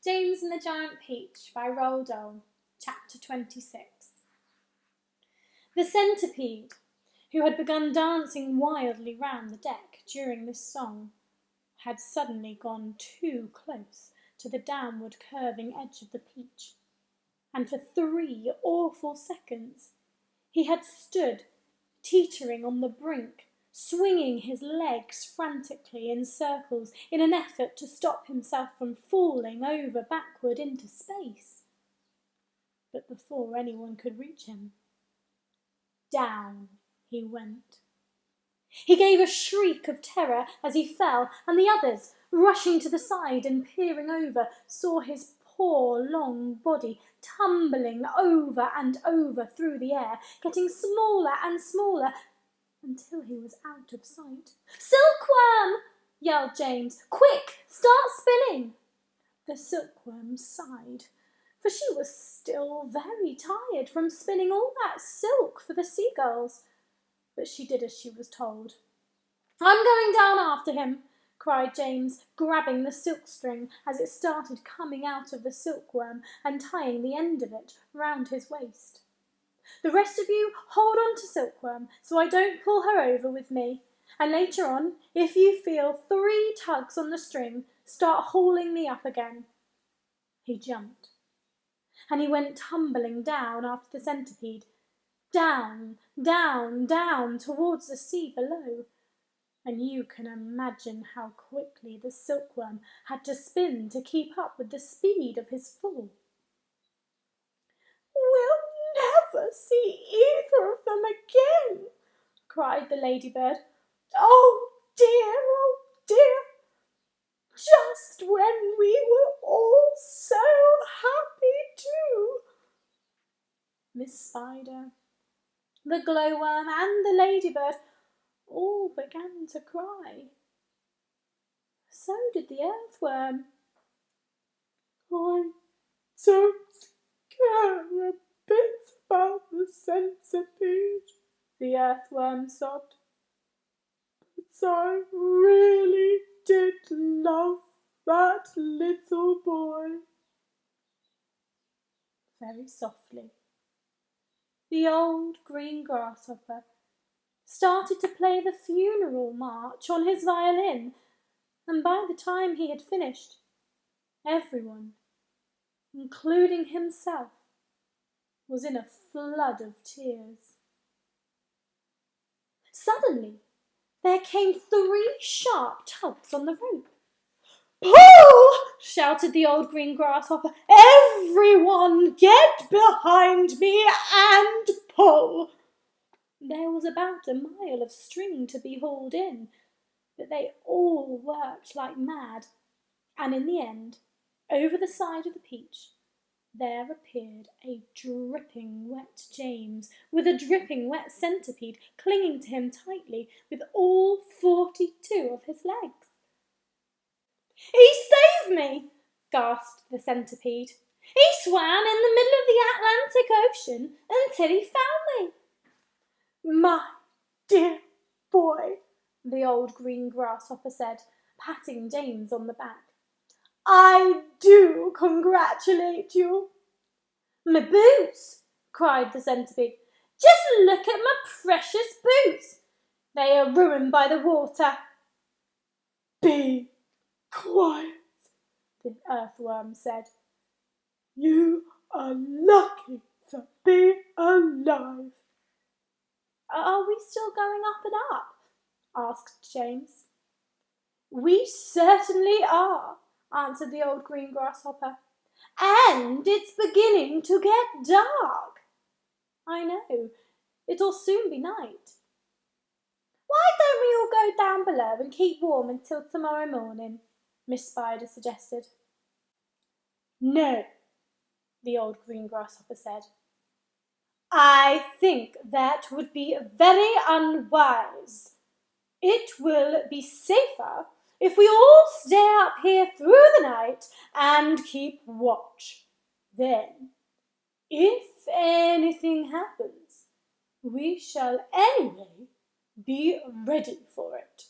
James and the Giant Peach by Roald Dahl, Chapter 26. The centipede, who had begun dancing wildly round the deck during this song, had suddenly gone too close to the downward curving edge of the peach, and for 3 awful seconds he had stood teetering on the brink, swinging his legs frantically in circles in an effort to stop himself from falling over backward into space. But before anyone could reach him, down he went. He gave a shriek of terror as he fell, and the others, rushing to the side and peering over, saw his poor long body tumbling over and over through the air, getting smaller and smaller, until he was out of sight. "Silkworm!" yelled James. "Quick, start spinning!" The silkworm sighed, for she was still very tired from spinning all that silk for the seagulls. But she did as she was told. "I'm going down after him," cried James, grabbing the silk string as it started coming out of the silkworm and tying the end of it round his waist. "The rest of you hold on to Silkworm so I don't pull her over with me, and later on, if you feel 3 tugs on the string, start hauling me up again." He jumped, and he went tumbling down after the centipede, down, down, down towards the sea below, and you can imagine how quickly the silkworm had to spin to keep up with the speed of his fall. "We'll never see either of them again," cried the ladybird. Oh dear, just when we were all so happy too." Miss Spider, the glowworm and the ladybird all began to cry. So did the earthworm. "I don't care a bit about the centipede," the earthworm sobbed, "but I really did love that little boy." Very softly, the old green grasshopper started to play the funeral march on his violin, and by the time he had finished, everyone, including himself, was in a flood of tears. Suddenly, there came 3 sharp tugs on the rope. "Pull!" shouted the old green grasshopper. "Everyone get behind me and pull!" There was about a mile of string to be hauled in, but they all worked like mad, and in the end, over the side of the peach, there appeared a dripping wet James, with a dripping wet centipede clinging to him tightly with all 42 of his legs. "He saved me!" gasped the centipede. "He swam in the middle of the Atlantic Ocean until he found me." "My dear boy," the old green grasshopper said, patting James on the back, "I do congratulate you." "My boots!" cried the centipede. "Just look at my precious boots. They are ruined by the water." "Be quiet," the earthworm said. "You are lucky to be alive." "Are we still going up and up?" asked James. "We certainly are," answered the old green grasshopper. "And it's beginning to get dark." "I know. It'll soon be night." "Why don't we all go down below and keep warm until tomorrow morning?" Miss Spider suggested. "No," the old green grasshopper said. "I think that would be very unwise. It will be safer if we all stay up here through the night and keep watch. Then, if anything happens, we shall anyway be ready for it."